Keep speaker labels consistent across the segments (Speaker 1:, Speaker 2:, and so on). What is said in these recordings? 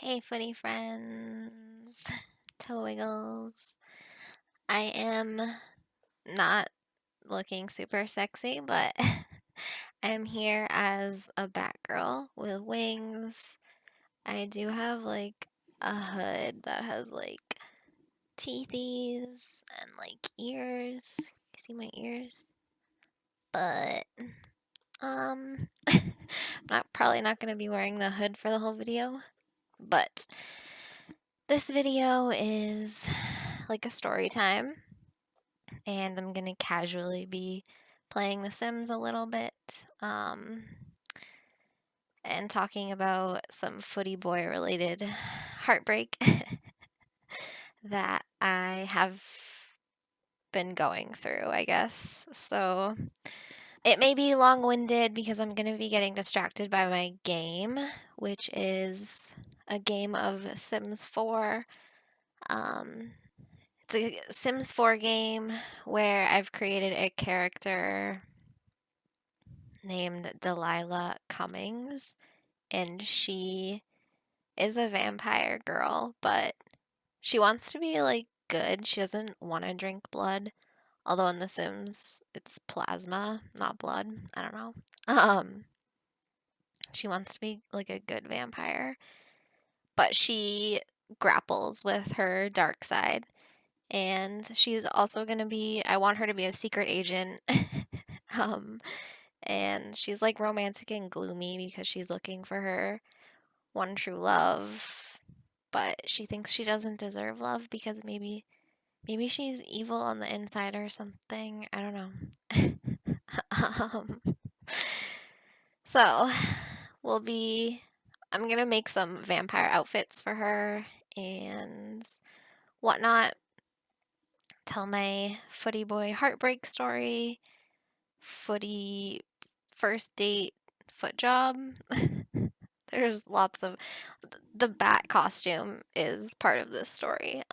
Speaker 1: Hey, footy friends, toe wiggles. I am not looking super sexy, but I'm here as a Batgirl with wings. I do have like a hood that has like teethies and like ears. You see my ears? But I'm probably not gonna be wearing the hood for the whole video. But this video is like a story time, and I'm gonna casually be playing The Sims a little bit, and talking about some footy boy related heartbreak that I have been going through, I guess. So it may be long winded because I'm gonna be getting distracted by my game, which is a game of Sims 4. It's a Sims 4 game where I've created a character named Delilah Cummings, and she is a vampire girl, but she wants to be like good. She doesn't want to drink blood, although in The Sims it's plasma, not blood. I don't know. She wants to be like a good vampire, but she grapples with her dark side. And she's also going to be, I want her to be a secret agent. um, and she's like romantic and gloomy because she's looking for her one true love, but she thinks she doesn't deserve love because maybe she's evil on the inside or something. I don't know. um, so I'm gonna make some vampire outfits for her and whatnot. Tell my footy boy heartbreak story, footy first date foot job. There's lots of the bat costume is part of this story.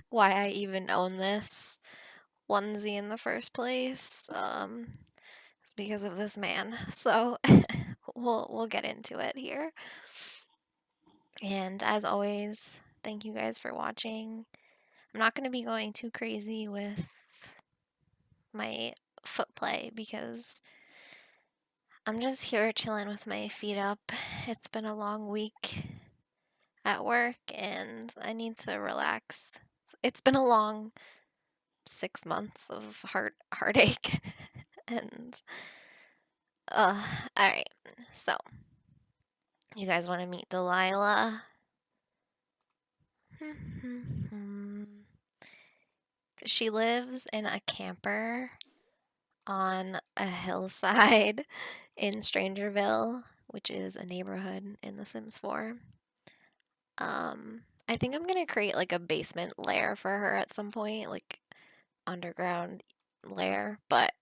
Speaker 1: Why I even own this onesie in the first place. It's because of this man. So we'll get into it here. And as always, thank you guys for watching. I'm not going to be going too crazy with my foot play because I'm just here chilling with my feet up. It's been a long week at work and I need to relax. It's been a long 6 months of heartache. And all right. So, you guys want to meet Delilah? She lives in a camper on a hillside in Strangerville, which is a neighborhood in The Sims 4. I think I'm gonna create like a basement lair for her at some point, like underground lair, but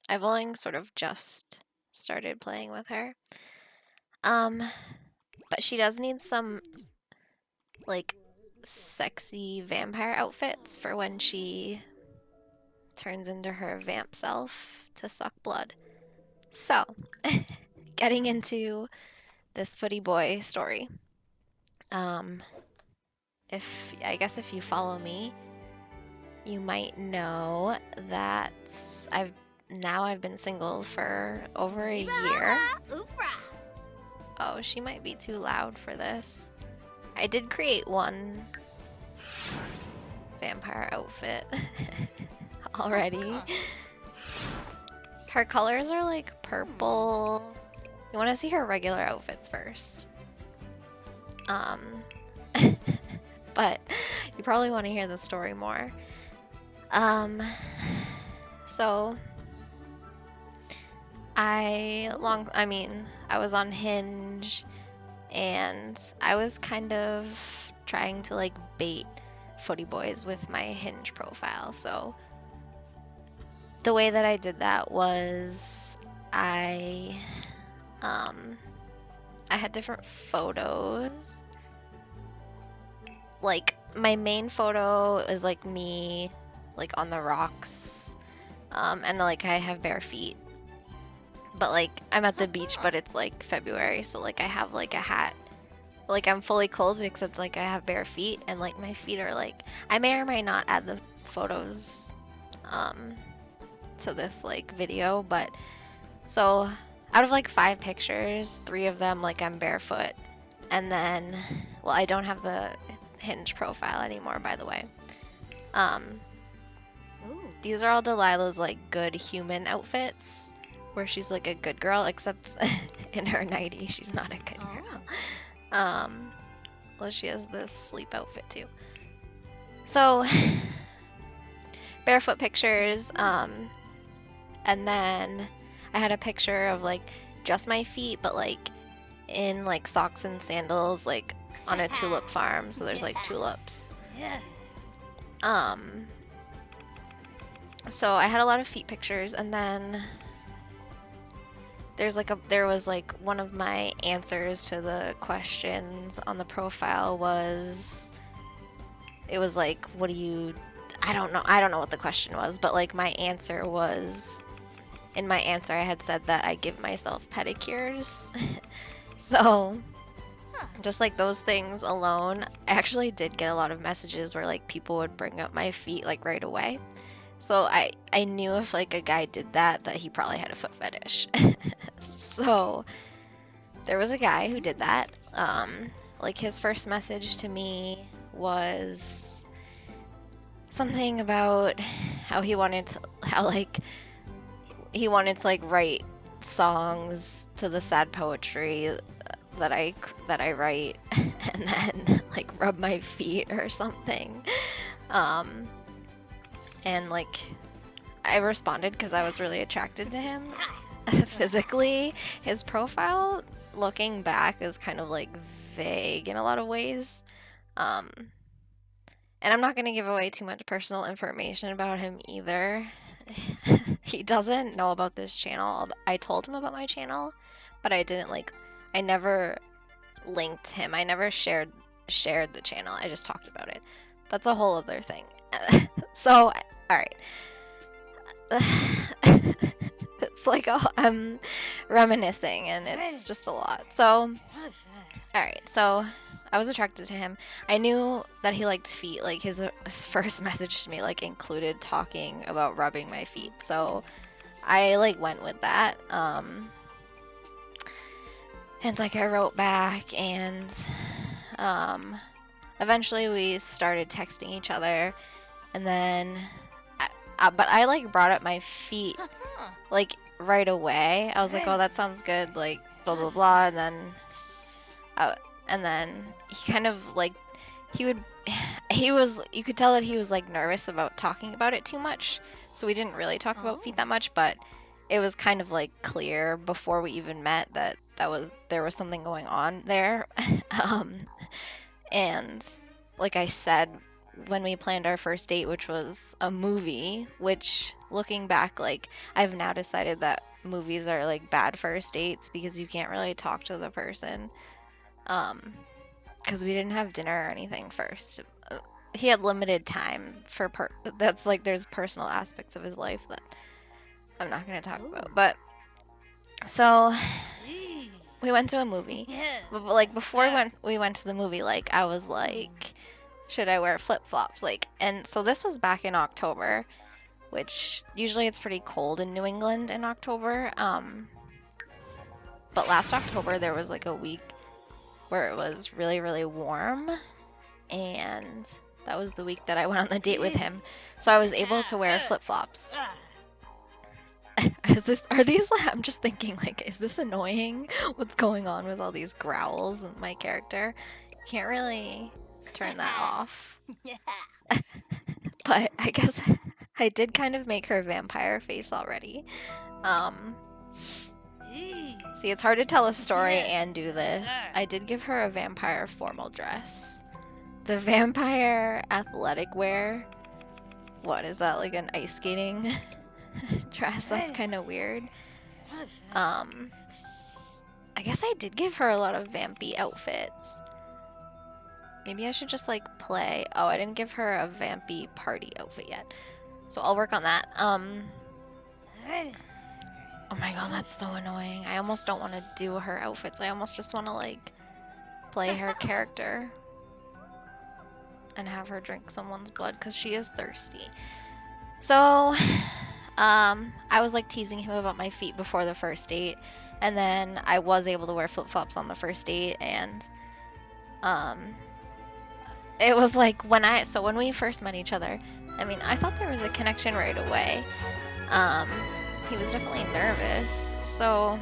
Speaker 1: I've only sort of just started playing with her. But she does need some like sexy vampire outfits for when she turns into her vamp self to suck blood. So, getting into this footy boy story. If you follow me, you might know that I've been single for over a year. Oh, she might be too loud for this. I did create one vampire outfit already. Her colors are like purple. You want to see her regular outfits first. But you probably want to hear the story more. So I was on Hinge and I was kind of trying to like bait footy boys with my Hinge profile. So the way that I did that was I had different photos. Like my main photo is like me like on the rocks, and like I have bare feet, but like I'm at the beach, but it's like February, so like I have like a hat like I'm fully clothed except like I have bare feet, and like my feet are like, I may or may not add the photos to this like video, but so out of like 5 pictures, 3 of them like I'm barefoot, and then, well, I don't have the Hinge profile anymore, by the way. These are all Delilah's like good human outfits, where she's like a good girl, except in her nightie, she's not a good girl. Well, she has this sleep outfit too. So, barefoot pictures, and then I had a picture of like just my feet, but like in like socks and sandals, like on a tulip farm, so there's like tulips. So I had a lot of feet pictures, and then there was like one of my answers to the questions on the profile was, it was like, what do you, I don't know what the question was, but like my answer was, in my answer I had said that I give myself pedicures. So just like those things alone, I actually did get a lot of messages where like people would bring up my feet like right away. So I knew if like a guy did that he probably had a foot fetish. So there was a guy who did that. Like his first message to me was something about how he wanted to like write songs to the sad poetry that I write, and then like rub my feet or something. And like I responded because I was really attracted to him physically. His profile, looking back, is kind of like vague in a lot of ways. And I'm not going to give away too much personal information about him either. He doesn't know about this channel. I told him about my channel, but I never linked him. I never shared the channel. I just talked about it. That's a whole other thing. So, alright. It's like I'm reminiscing, and it's just a lot. So, alright, so I was attracted to him. I knew that he liked feet. Like his first message to me like included talking about rubbing my feet. So I like went with that. And like I wrote back, and eventually we started texting each other, and then but I like brought up my feet like right away. I was like, oh, that sounds good, like blah blah blah, and then he kind of like you could tell that he was like nervous about talking about it too much, so we didn't really talk about feet that much, but it was kind of like clear before we even met that there was something going on there. And like I said, when we planned our first date, which was a movie, which looking back, like I've now decided that movies are like bad first dates because you can't really talk to the person, because we didn't have dinner or anything first. He had limited time for that's like, there's personal aspects of his life that I'm not going to talk about. But so we went to a movie, but like before we went to the movie, like I was like, should I wear flip-flops? Like, and so this was back in October, which usually it's pretty cold in New England in October. But last October there was like a week where it was really, really warm, and that was the week that I went on the date with him. So I was able to wear flip-flops. I'm just thinking, like, is this annoying? What's going on with all these growls in my character? Can't really turn that off. But I guess I did kind of make her vampire face already. See, it's hard to tell a story and do this. I did give her a vampire formal dress. The vampire athletic wear. What is that, like an ice skating dress? That's kind of weird. I guess I did give her a lot of vampy outfits. Maybe I should just like play. Oh, I didn't give her a vampy party outfit yet, so I'll work on that. Oh my god, that's so annoying. I almost don't want to do her outfits. I almost just want to like play her character and have her drink someone's blood because she is thirsty. So, I was like teasing him about my feet before the first date, and then I was able to wear flip-flops on the first date, and it was like when we first met each other, I mean, I thought there was a connection right away. He was definitely nervous, so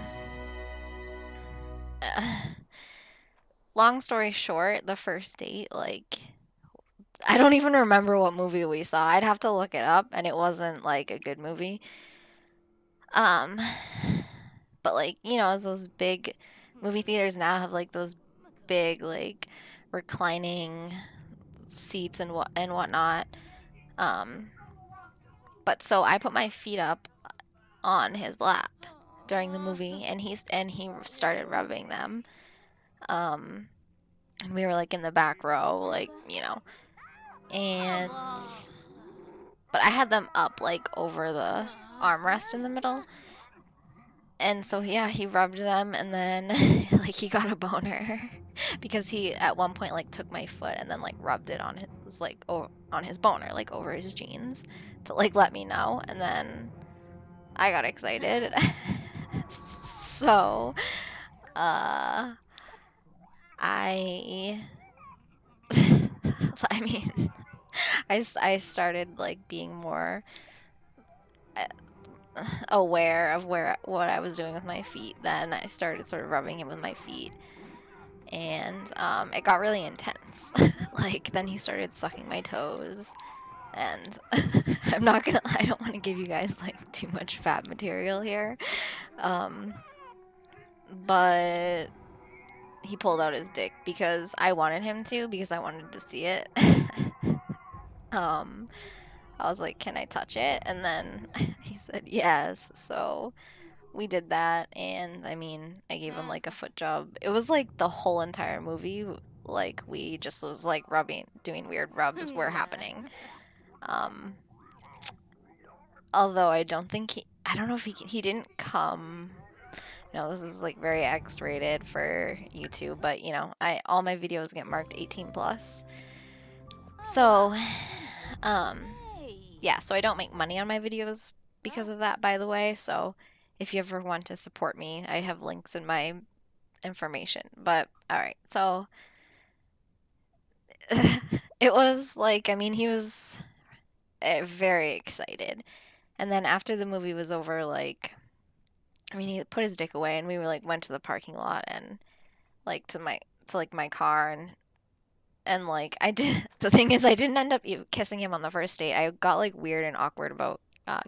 Speaker 1: long story short, the first date, like, I don't even remember what movie we saw. I'd have to look it up, and it wasn't like a good movie. But like, you know, as those big movie theaters now have like those big like reclining seats and whatnot. But so I put my feet up on his lap during the movie, and he started rubbing them. And we were like in the back row, like, you know, and but I had them up like over the armrest in the middle. And so yeah, he rubbed them, and then like he got a boner because he at one point like took my foot and then like rubbed it on his like on his boner, like over his jeans, to like let me know. And then I got excited. So I I mean, I started like being more aware of what I was doing with my feet. Then I started sort of rubbing him with my feet, and it got really intense. Like then he started sucking my toes, and I don't want to give you guys like too much fat material here, but he pulled out his dick because I wanted him to, because I wanted to see it. I was like, can I touch it? And then he said yes, so we did that. And I mean, I gave him like a foot job. It was like the whole entire movie, like we just was like doing weird rubs were happening. Although I don't know if he didn't come. You know, this is like very X-rated for YouTube, but you know, all my videos get marked 18 plus. So, yeah, so I don't make money on my videos because of that, by the way. So if you ever want to support me, I have links in my information. But all right, so it was like, I mean, he was very excited. And then after the movie was over, like, I mean, he put his dick away, and we were like went to the parking lot and like to my car, and like I did. The thing is, I didn't end up kissing him on the first date. I got like weird and awkward about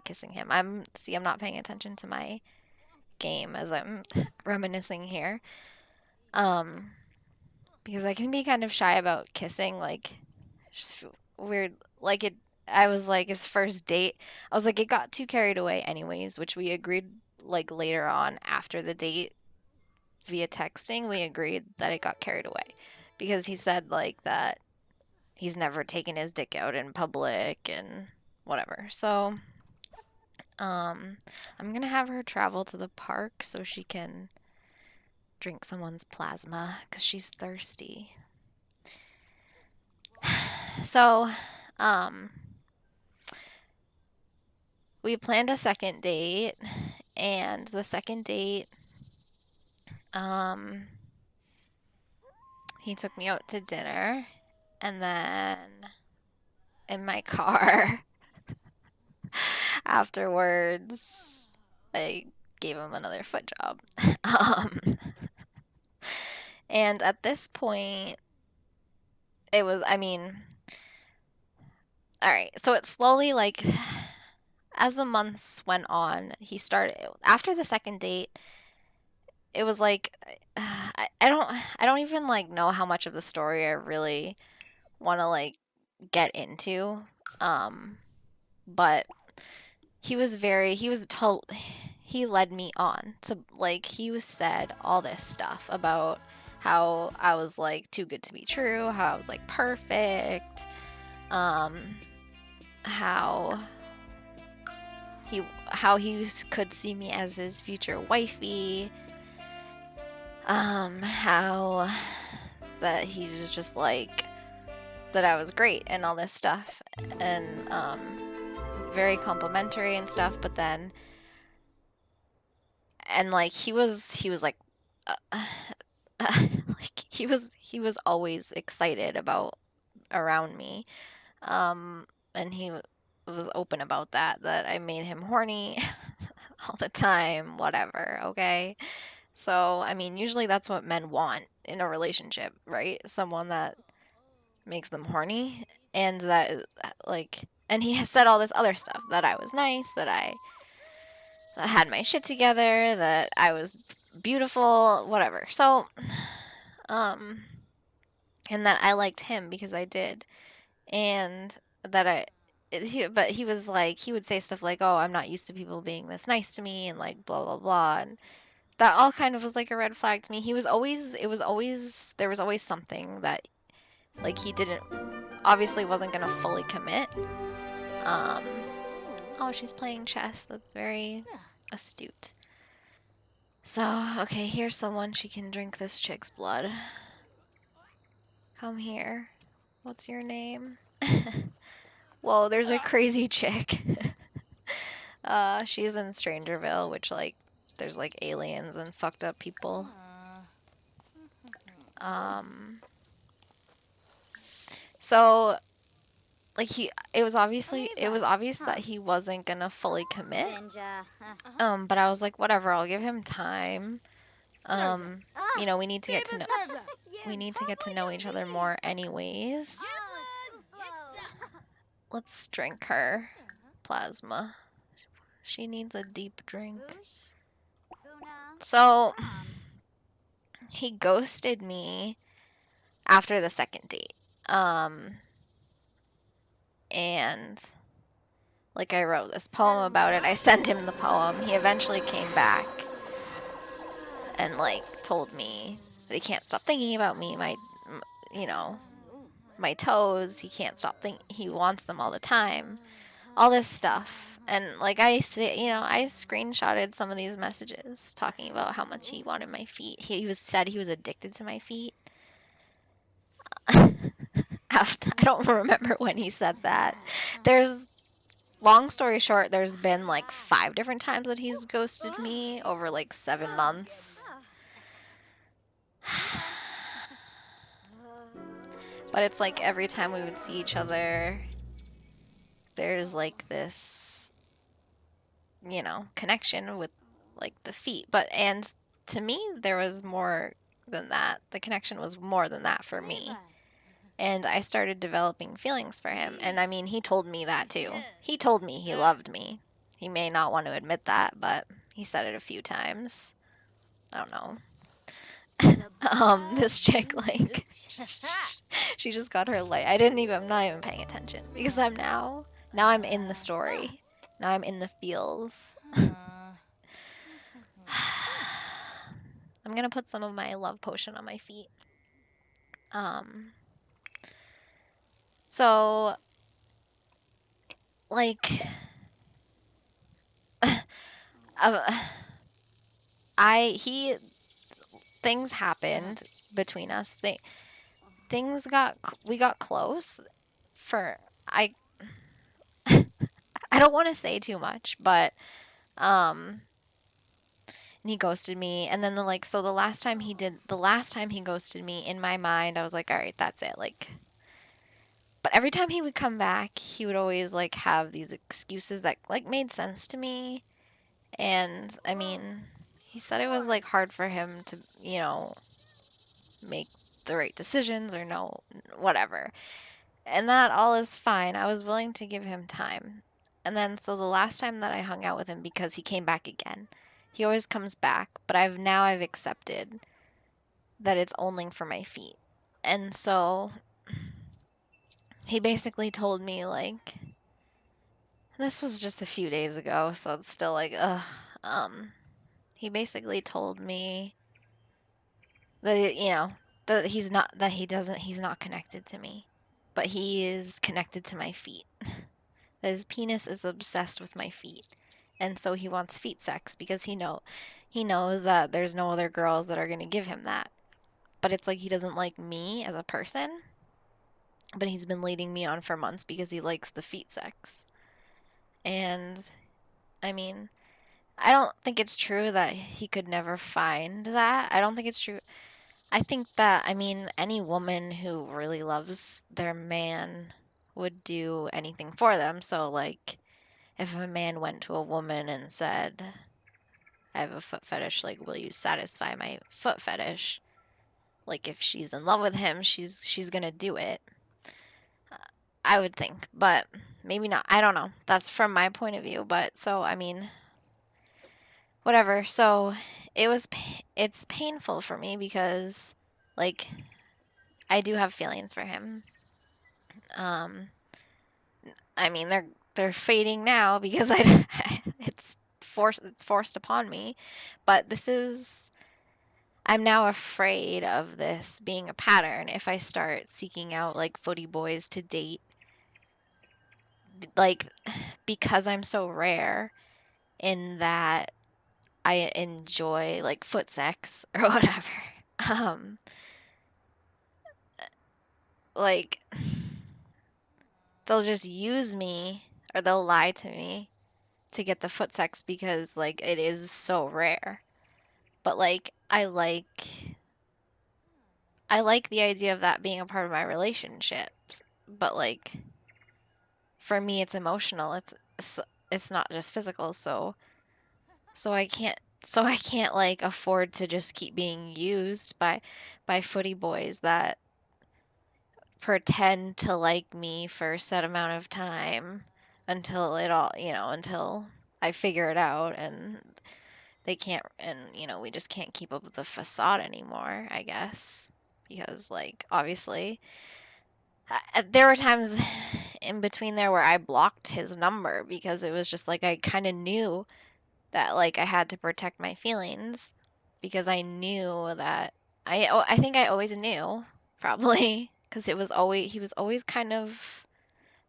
Speaker 1: kissing him. I'm not paying attention to my game as I'm reminiscing here. Because I can be kind of shy about kissing, like just weird. Like I was like his first date. I was like it got too carried away, anyways, which we agreed like later on after the date via texting. We agreed that it got carried away because he said like that he's never taken his dick out in public and whatever. So I'm gonna have her travel to the park so she can drink someone's plasma because she's thirsty. So, we planned a second date, and the second date, he took me out to dinner, and then in my car afterwards, I gave him another foot job. And at this point, it was, I mean, all right, so it slowly, like, as the months went on, he started, after the second date, it was like, I don't even, like, know how much of the story I really want to, like, get into, but he led me on to, like, he said all this stuff about how I was, like, too good to be true, how I was, like, perfect, how he could see me as his future wifey, how that he was just like, that I was great and all this stuff, and very complimentary and stuff. But then, and like he was like, like he was always excited about around me, and he was open about that I made him horny all the time, whatever. Okay, so I mean, usually that's what men want in a relationship, right? Someone that makes them horny, and that like, and he has said all this other stuff, that I was nice, that I had my shit together, that I was beautiful, whatever. So, and that I liked him because I did, and that but he was like, he would say stuff like, "Oh, I'm not used to people being this nice to me," and like blah blah blah, and that all kind of was like a red flag to me. He was always, there was always something that like he didn't, obviously wasn't gonna fully commit. Oh, she's playing chess. That's very astute. So, okay, here's someone, she can drink this chick's blood. Come here. What's your name? Whoa, there's a crazy chick. She's in Strangerville, which, like, there's, like, aliens and fucked up people. So, like, it was obvious that he wasn't gonna fully commit. But I was like, whatever, I'll give him time. You know, we need to get to know each other more anyways. Let's drink her plasma. She needs a deep drink. So, he ghosted me after the second date. And like, I wrote this poem about it. I sent him the poem. He eventually came back and like told me that he can't stop thinking about me, you know, my toes. He can't stop he wants them all the time. All this stuff. And like, I screenshotted some of these messages talking about how much he wanted my feet. He said he was addicted to my feet. I don't remember when he said that. Long story short, there's been like 5 different times that he's ghosted me over like 7 months. But it's like every time we would see each other, there's like this, you know, connection with like the feet. And to me, there was more than that. The connection was more than that for me. And I started developing feelings for him. And I mean, he told me that too. He told me he loved me. He may not want to admit that, but he said it a few times. I don't know. This chick, like, she just got her light. I'm not even paying attention because now I'm in the story. Now I'm in the feels. I'm gonna put some of my love potion on my feet. So, like, things happened between us. We got close I don't want to say too much, but, and he ghosted me, and then the last time he ghosted me, in my mind, I was like, all right, that's it, like. But every time he would come back, he would always like have these excuses that like made sense to me. And I mean, he said it was like hard for him to, you know, make the right decisions or no, whatever. And that all is fine. I was willing to give him time. And then so the last time that I hung out with him, because he came back again, he always comes back, but I've accepted that it's only for my feet. And so he basically told me, like, this was just a few days ago, so it's still like, he basically told me that, you know, that he's not connected to me, but he is connected to my feet. That his penis is obsessed with my feet. And so he wants feet sex because he knows that there's no other girls that are going to give him that. but it's like he doesn't like me as a person, but he's been leading me on for months because he likes the feet sex. And I mean, I don't think it's true that he could never find that. I don't think it's true. I think that, I mean, any woman who really loves their man would do anything for them. So, like, if a man went to a woman and said, I have a foot fetish, like, will you satisfy my foot fetish? Like, if she's in love with him, she's gonna do it. I would think, but maybe not. I don't know. That's from my point of view, but so, I mean, whatever. So, it's painful for me because, like, I do have feelings for him. Um, I mean, they're fading now because it's forced upon me. But I'm now afraid of this being a pattern if I start seeking out like footie boys to date, like, because I'm so rare in that I enjoy like foot sex or whatever. Um, like they'll just use me or they'll lie to me to get the foot sex because like it is so rare. But like I like the idea of that being a part of my relationships. But like for me it's emotional. It's not just physical. So I can't like afford to just keep being used by footy boys that pretend to like me for a set amount of time until it all, until I figure it out and they can't, and we just can't keep up with the facade anymore, I guess. Because like obviously there were times in between there where I blocked his number because it was just like I kind of knew that like I had to protect my feelings because I knew that I think I always knew probably because he was always kind of,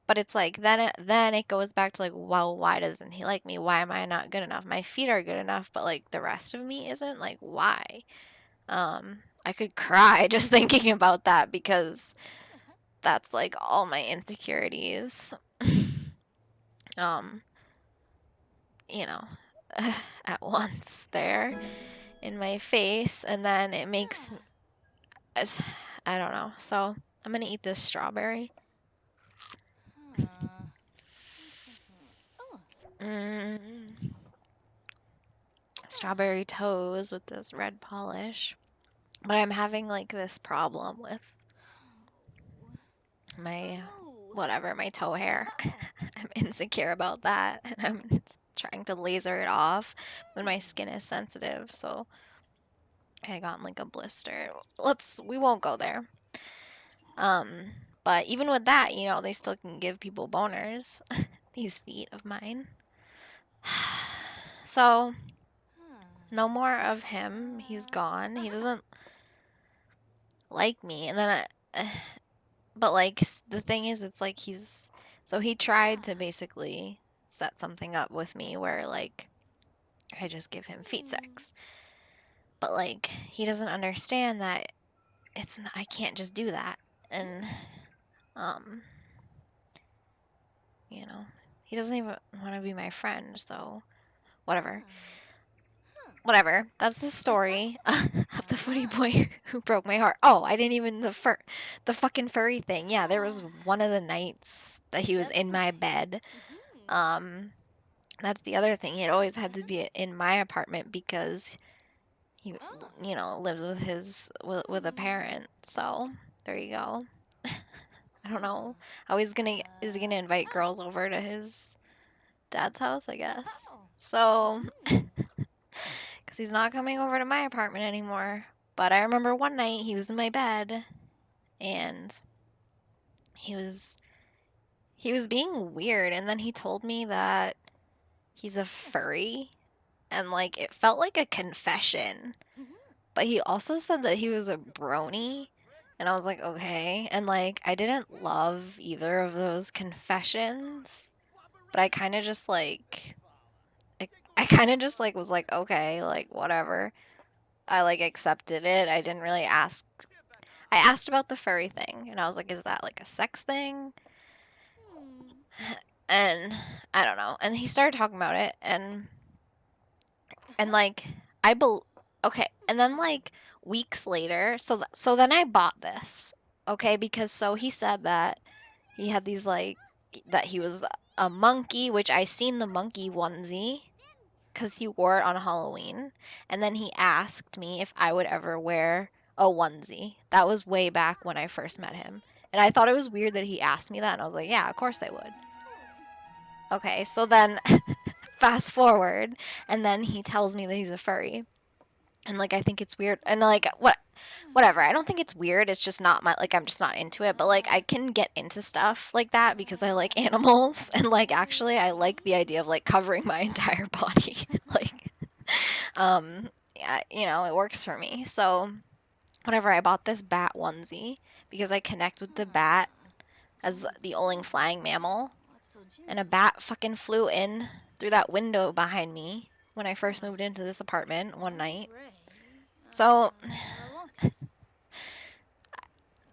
Speaker 1: but it's like then it goes back to like, well, why doesn't he like me? Why am I not good enough? My feet are good enough, but like the rest of me isn't. Like why? I could cry just thinking about that because that's like all my insecurities. um, you know, at once there in my face, and then it makes I don't know. So I'm gonna eat this strawberry. Mm. Strawberry toes with this red polish. But I'm having like this problem with my my toe hair. I'm insecure about that and I'm trying to laser it off when my skin is sensitive, so I got like a blister. We won't go there. But even with that, they still can give people boners. These feet of mine. So no more of him. He's gone. He doesn't like me. And then but like the thing is, it's like he tried to basically set something up with me where like I just give him feet sex. But like he doesn't understand that I can't just do that. And um he doesn't even want to be my friend, so whatever. Whatever. That's the story of the footy boy who broke my heart. Oh, I didn't even the fucking furry thing. Yeah, there was one of the nights that he was in my bed. That's the other thing. It always had to be in my apartment because he, lives with with a parent. So there you go. I don't know. Is he gonna invite girls over to his dad's house? I guess. So, because he's not coming over to my apartment anymore. But I remember one night he was in my bed, and he was being weird, and then he told me that he's a furry, and like it felt like a confession. But he also said that he was a brony, and I was like, okay. And like I didn't love either of those confessions, but I kind of just like I kind of just like was like, okay, like whatever. I like accepted it. I didn't really ask. I asked about the furry thing, and I was like, is that like a sex thing? And I don't know. And he started talking about it, and like okay, and then like weeks later, so then I bought this, okay, because so he said that he had these like that he was a monkey, which I seen the monkey onesie because he wore it on Halloween, and then he asked me if I would ever wear a onesie. That was way back when I first met him, and I thought it was weird that he asked me that, and I was like, yeah, of course I would. Okay, so then fast forward, and then he tells me that he's a furry. And like I think it's weird, and like whatever, I don't think it's weird, it's just not my, like, I'm just not into it, but like I can get into stuff like that because I like animals, and like actually I like the idea of like covering my entire body. Like yeah, you know, it works for me. So whatever, I bought this bat onesie because I connect with the bat as the only flying mammal, and a bat fucking flew in through that window behind me when I first moved into this apartment one night. So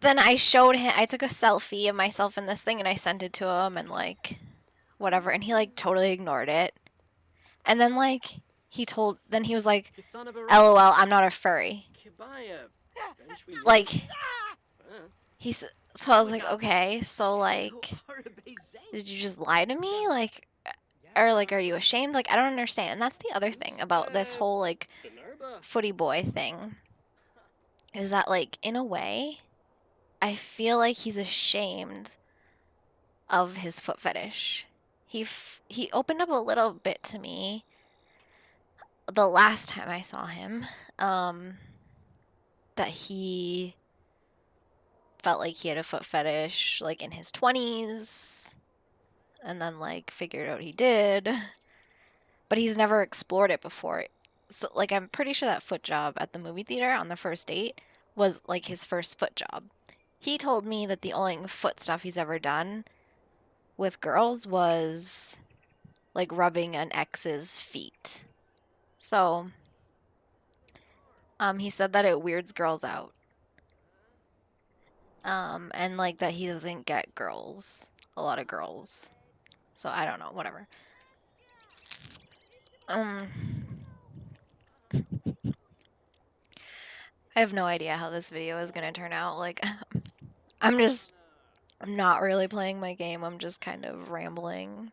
Speaker 1: then I showed him, I took a selfie of myself in this thing and I sent it to him, and like whatever, and he like totally ignored it. And then like then he was like, LOL, I'm not a furry. Like so I was like, okay, so like did you just lie to me? Like, or like are you ashamed? Like I don't understand. And that's the other thing about this whole like footie boy thing, is that like in a way I feel like he's ashamed of his foot fetish. He opened up a little bit to me the last time I saw him, that he felt like he had a foot fetish like in his 20s, and then like figured out he did, but he's never explored it before. So like I'm pretty sure that foot job at the movie theater on the first date was like his first foot job. He told me that the only foot stuff he's ever done with girls was like rubbing an ex's feet. So he said that it weirds girls out. And like that he doesn't get a lot of girls. So I don't know, whatever. I have no idea how this video is gonna turn out. Like, I'm not really playing my game. I'm just kind of rambling,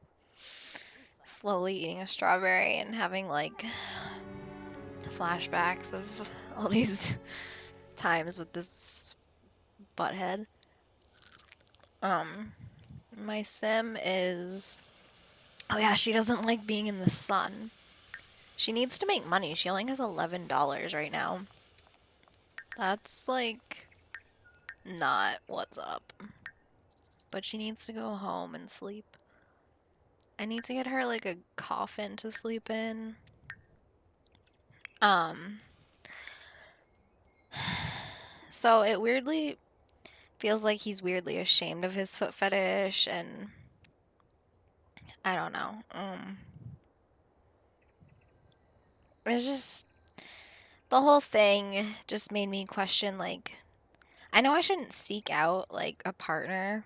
Speaker 1: slowly eating a strawberry and having like flashbacks of all these times with this butthead. My sim is, oh yeah, she doesn't like being in the sun. She needs to make money. She only has $11 right now. That's like not what's up. But she needs to go home and sleep. I need to get her like a coffin to sleep in. So it weirdly feels like he's weirdly ashamed of his foot fetish, and I don't know. It's just, the whole thing just made me question, like, I know I shouldn't seek out like a partner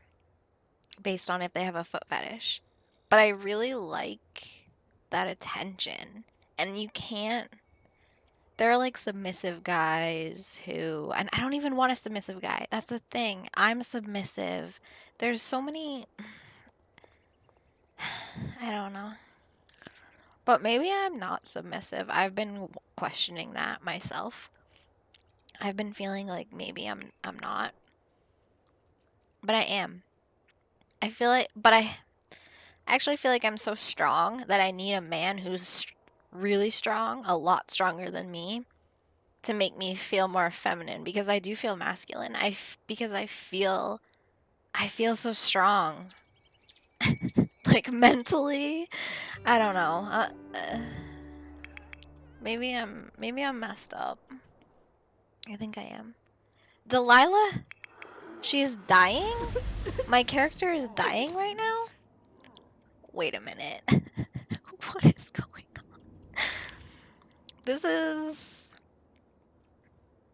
Speaker 1: based on if they have a foot fetish, but I really like that attention. And you can't, there are like submissive guys who, and I don't even want a submissive guy. That's the thing. I'm submissive. There's so many, I don't know. But maybe I'm not submissive. I've been questioning that myself. I've been feeling like maybe I'm not. But I am. I feel like, but I actually feel like I'm so strong that I need a man who's really strong, a lot stronger than me, to make me feel more feminine, because I do feel masculine. Because I feel so strong. Like mentally, I don't know. Maybe I'm messed up. I think I am. Delilah, she's dying? My character is dying right now? Wait a minute. What is going on? This is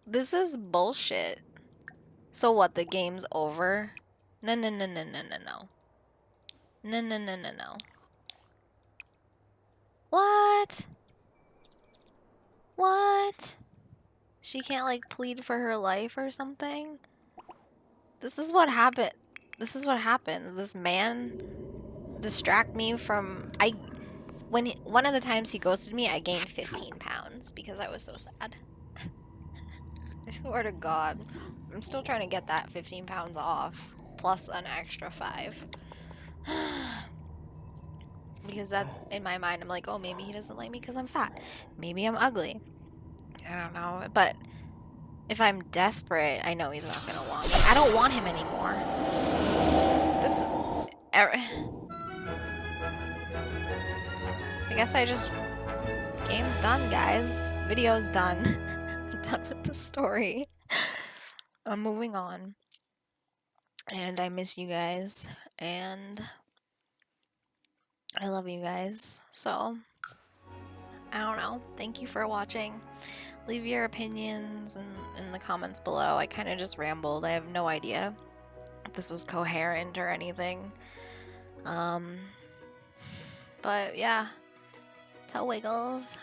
Speaker 1: This is bullshit. So what, the game's over? No, no, no, no, no, no, no. No, no, no, no, no. What? What? She can't, like, plead for her life or something? This is what happened. This is what happens. This man distract me from... one of the times he ghosted me, I gained 15 pounds because I was so sad. I swear to God. I'm still trying to get that 15 pounds off, plus an extra 5. Because that's, in my mind, I'm like, oh, maybe he doesn't like me because I'm fat. Maybe I'm ugly. I don't know. But if I'm desperate, I know he's not going to want me. I don't want him anymore. I guess I just... Game's done, guys. Video's done. I'm done with the story. I'm moving on. And I miss you guys. And I love you guys. So, I don't know. Thank you for watching. Leave your opinions in the comments below. I kind of just rambled. I have no idea if this was coherent or anything. But yeah. Toe wiggles.